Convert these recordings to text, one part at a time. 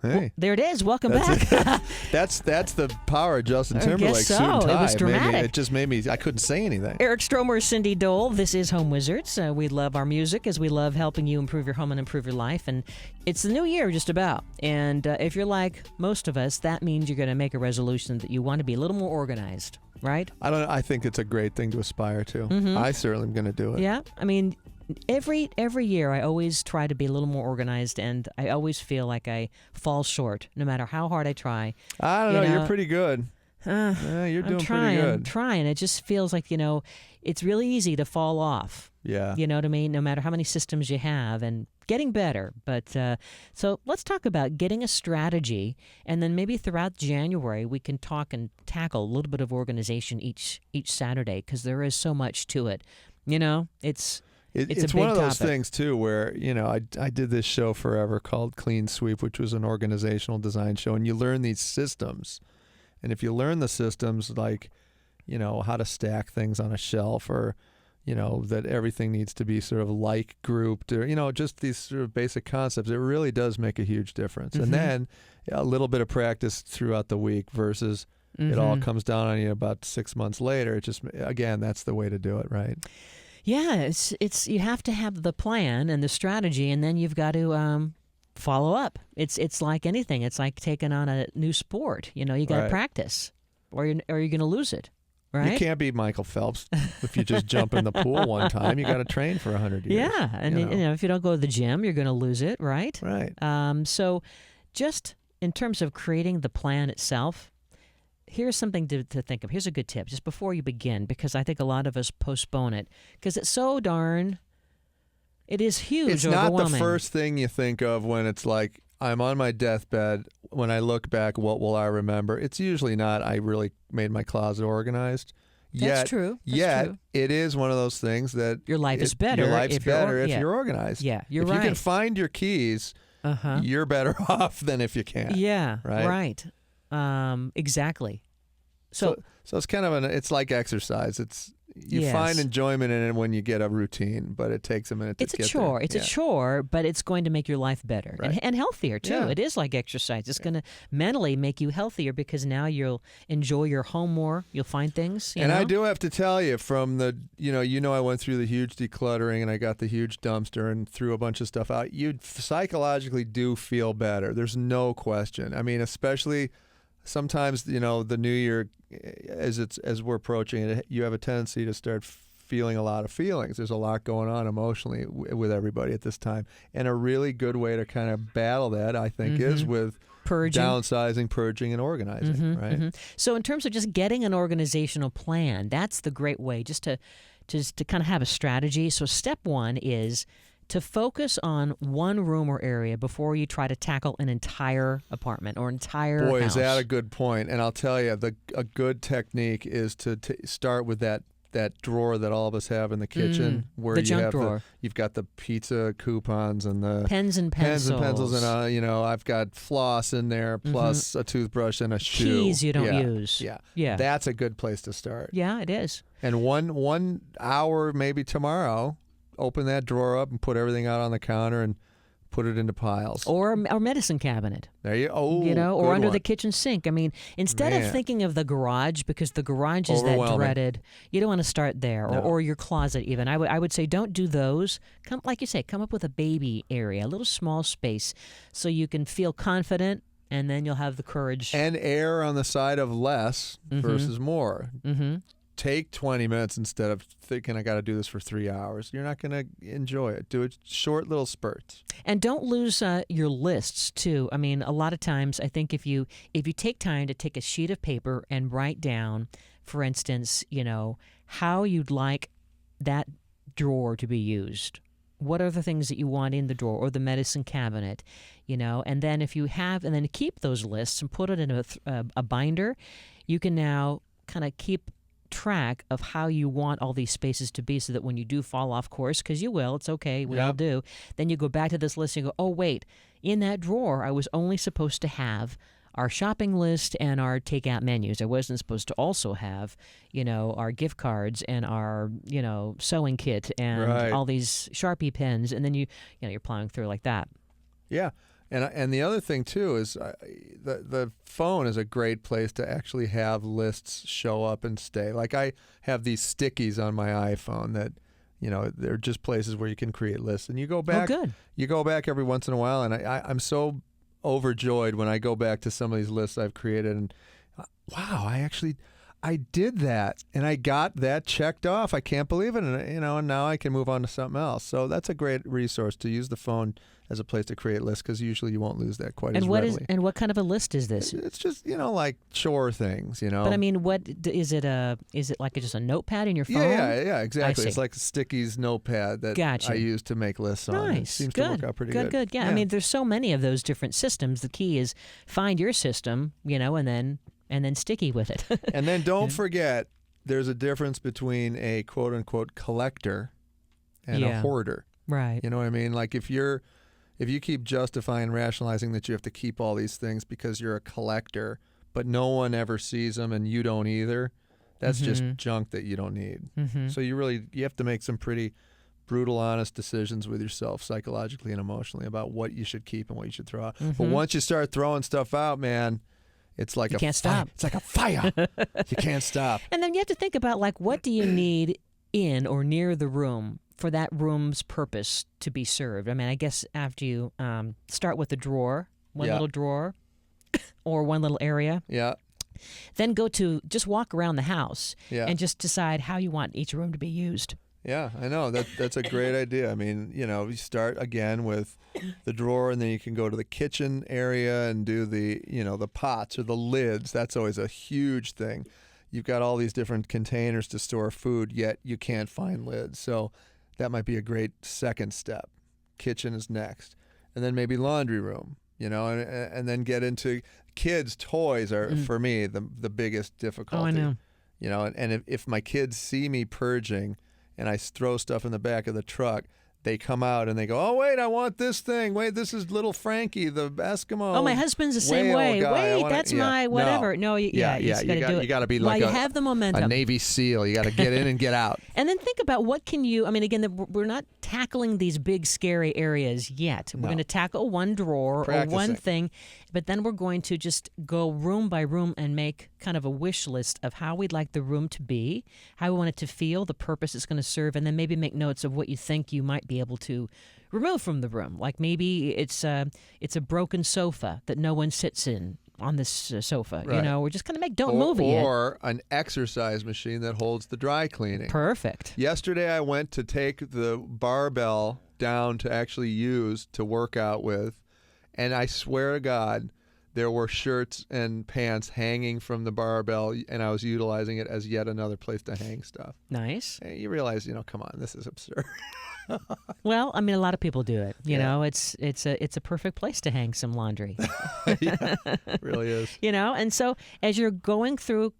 Hey, there it is. Welcome back. that's the power of Justin I Timberlake. guess so. Suit and tie. It was dramatic. It just made me. I couldn't say anything. Eric Stromer, Cindy Dole. This is Home Wizards. We love our music as we love helping you improve your home and improve your life. And it's the new year just about. And if you're like most of us, that means you're going to make a resolution that you want to be a little more organized, right? I think it's a great thing to aspire to. Mm-hmm. I certainly am going to do it. Yeah. I mean, every year I always try to be a little more organized, and I always feel like I fall short no matter how hard I try. I don't know. You're pretty good. Yeah, you're doing pretty good. I'm trying. It just feels like, it's really easy to fall off. Yeah. You know what I mean? No matter how many systems you have, and getting better. But so let's talk about getting a strategy, and then maybe throughout January we can talk and tackle a little bit of organization each Saturday, because there is so much to it. It's a one of big those topic. things too where I did this show forever called Clean Sweep, which was an organizational design show, and you learn these systems. And if you learn the systems, like how to stack things on a shelf, or that everything needs to be sort of like grouped, or just these sort of basic concepts, it really does make a huge difference. Mm-hmm. And then a little bit of practice throughout the week versus it all comes down on you about 6 months later. It just, again, that's the way to do it, right? Yeah, it's you have to have the plan and the strategy, and then you've got to follow up. It's like anything. It's like taking on a new sport. You got to Right. practice, or you're going to lose it. Right? You can't be Michael Phelps if you just jump in the pool one time. You got to train for 100 years. Yeah, and if you don't go to the gym, you're going to lose it, right? Right. So, just in terms of creating the plan itself, here's something to think of. Here's a good tip just before you begin, because I think a lot of us postpone it because it's so darn. It is huge. It's not the overwhelming. first thing you think of when it's like, I'm on my deathbed. When I look back, what will I remember? It's usually not, I really made my closet organized. That's true. That's true. It is one of those things that Your life is better Your life's if you're better or- if yeah. you're organized. Yeah, you're if right. you can find your keys, you're better off than if you can't. Yeah, Right? Exactly. So it's kind of it's like exercise. You Yes. find enjoyment in it when you get a routine, but it takes a minute to It's a get chore. there. It's a chore, but it's going to make your life better Right. and healthier too. Yeah. It is like exercise. It's going to mentally make you healthier because now you'll enjoy your home more. You'll find things. You And know? I do have to tell you, from the I went through the huge decluttering and I got the huge dumpster and threw a bunch of stuff out. You psychologically do feel better. There's no question. I mean, especially sometimes the new year, as we're approaching it, you have a tendency to start feeling a lot of feelings. There's a lot going on emotionally with everybody at this time, and a really good way to kind of battle that, I think, is with Purging. downsizing, purging, and organizing. Right. So in terms of just getting an organizational plan, that's the great way just to kind of have a strategy. So step one is to focus on one room or area before you try to tackle an entire apartment or entire Boy, house. is that a good point. And I'll tell you, a good technique is to start with that drawer that all of us have in the kitchen, where the you junk have drawer. You've got the pizza coupons and the Pens and pencils. and I've got floss in there, plus a toothbrush and a shoe. Keys you don't use. Yeah. That's a good place to start. Yeah, it is. And one hour, maybe tomorrow, open that drawer up and put everything out on the counter and put it into piles. Or medicine cabinet. There you or good under one. the kitchen sink. I mean, instead of Man. thinking of the garage, because the garage is that Overwhelming. dreaded, you don't want to start there, No. or your closet even. I would say don't do those. Like you say, come up with a baby area, a little small space, so you can feel confident, and then you'll have the courage. And err on the side of less versus more. Mm-hmm. Take 20 minutes instead of thinking I got to do this for 3 hours. You're not going to enjoy it. Do it short little spurts. And don't lose your lists too. I mean, a lot of times I think if you take time to take a sheet of paper and write down, for instance, how you'd like that drawer to be used. What are the things that you want in the drawer or the medicine cabinet, and then if you have, and then keep those lists and put it in a binder, you can now kind of keep track of how you want all these spaces to be, so that when you do fall off course, because you will, it's okay, we all do, then you go back to this list and you go, oh wait, in that drawer I was only supposed to have our shopping list and our takeout menus. I wasn't supposed to also have, our gift cards and our, sewing kit and Right. all these Sharpie pens, and then you're plowing through like that. Yeah. And the other thing too is the phone is a great place to actually have lists show up and stay. Like I have these stickies on my iPhone that, they're just places where you can create lists, and you go back. Oh, good. You go back every once in a while, and I'm so overjoyed when I go back to some of these lists I've created, and wow, I did that, and I got that checked off. I can't believe it, and now I can move on to something else. So that's a great resource to use the phone as a place to create lists, because usually you won't lose that quite as readily. And what kind of a list is this? It's just like chore things, But I mean, what is it? Is it like just a notepad in your phone? Yeah, exactly. I see. It's like a Sticky's notepad that Gotcha. I use to make lists on. It Nice. seems Good. to work out pretty good. Good. Yeah. I mean, there's so many of those different systems. The key is find your system, and then sticky with it. And then don't forget, there's a difference between a quote unquote collector and a hoarder. Right. You know what I mean? Like if you keep justifying and rationalizing that you have to keep all these things because you're a collector, but no one ever sees them and you don't either, that's just junk that you don't need. Mm-hmm. So you have to make some pretty brutal, honest decisions with yourself psychologically and emotionally about what you should keep and what you should throw out. But once you start throwing stuff out, man, it's like you can't stop. It's like a fire. You can't stop. And then you have to think about, like, what do you need in or near the room for that room's purpose to be served? I mean, I guess after you start with a drawer, one little drawer or one little area. Yeah. Then just walk around the house and just decide how you want each room to be used. Yeah, I know. That's a great idea. I mean, you start again with the drawer, and then you can go to the kitchen area and do the pots or the lids. That's always a huge thing. You've got all these different containers to store food, yet you can't find lids. So that might be a great second step. Kitchen is next. And then maybe laundry room, and then get into kids' toys are, for me, the biggest difficulty. Oh, I know. And if my kids see me purging and I throw stuff in the back of the truck, they come out and they go, "Oh, wait, I want this thing. Wait, this is little Frankie, the Eskimo. Oh, my husband's the same way. Guy. Wait, that's my whatever." No, you got to do it. You got to be while like you have the momentum. a Navy SEAL. You got to get in and get out. And then think about what can you, I mean, again, we're not tackling these big, scary areas yet. We're going to tackle one drawer or one thing, but then we're going to just go room by room and make kind of a wish list of how we'd like the room to be, how we want it to feel, the purpose it's going to serve, and then maybe make notes of what you think you might be able to remove from the room. Like maybe it's a broken sofa that no one sits in on this sofa. Right. We're just going to don't move it yet. Or an exercise machine that holds the dry cleaning. Perfect. Yesterday I went to take the barbell down to actually use to work out with, and I swear to God, there were shirts and pants hanging from the barbell, and I was utilizing it as yet another place to hang stuff. Nice. And you realize, come on, this is absurd. Well, I mean, a lot of people do it. You know, it's a perfect place to hang some laundry. Yeah, it really is. And so as you're going through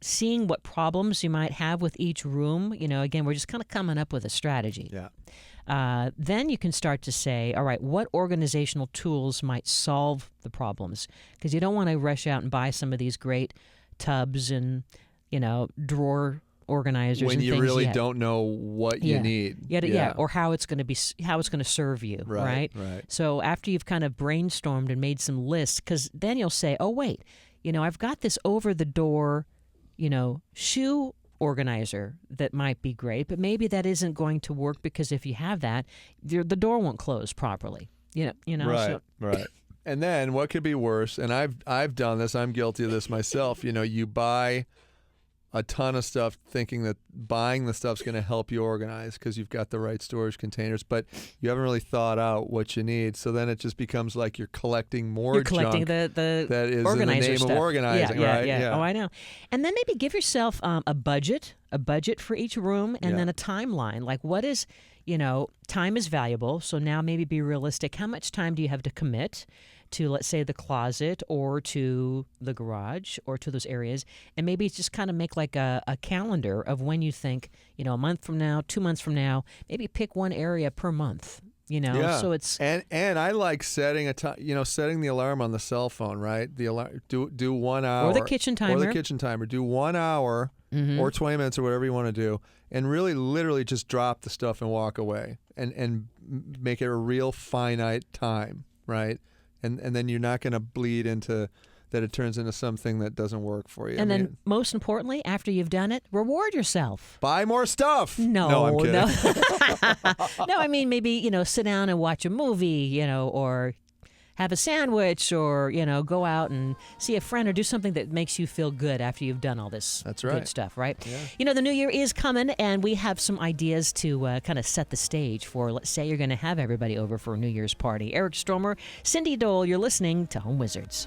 seeing what problems you might have with each room, again, we're just kind of coming up with a strategy. Yeah. Then you can start to say, all right, what organizational tools might solve the problems? Because you don't want to rush out and buy some of these great tubs and, drawer organizers when and you things really yet. don't know what you need. Yeah, or how it's going to serve you, right? Right. So after you've kind of brainstormed and made some lists, because then you'll say, oh, wait, I've got this over-the-door, shoe organizer that might be great, but maybe that isn't going to work because if you have that, the door won't close properly. Right, so. right. And then what could be worse, and I've done this, I'm guilty of this myself, you buy a ton of stuff thinking that buying the stuff's going to help you organize because you've got the right storage containers, but you haven't really thought out what you need. So then it just becomes like you're collecting more You're collecting junk the that is organizer in the name stuff. of organizing, right? Yeah. Oh, I know. And then maybe give yourself a budget for each room, and then a timeline. Like what is, time is valuable. So now maybe be realistic. How much time do you have to commit to, let's say, the closet or to the garage or to those areas? And maybe just kind of make like a calendar of when you think, a month from now, 2 months from now, maybe pick one area per month, Yeah. So it's... And I like setting setting the alarm on the cell phone, right? The alarm, do 1 hour. Or the kitchen timer. Do 1 hour or 20 minutes or whatever you want to do, and really literally just drop the stuff and walk away and make it a real finite time, right? and then you're not going to bleed into that it turns into something that doesn't work for you. And then, most importantly, after you've done it, reward yourself. Buy more stuff. No, I'm kidding. no. No, I mean, maybe, sit down and watch a movie, or have a sandwich, or, go out and see a friend or do something that makes you feel good after you've done all this That's good right. stuff, right? Yeah. The new year is coming, and we have some ideas to kind of set the stage for, let's say you're going to have everybody over for a New Year's party. Eric Stromer, Cindy Dole, you're listening to Home Wizards.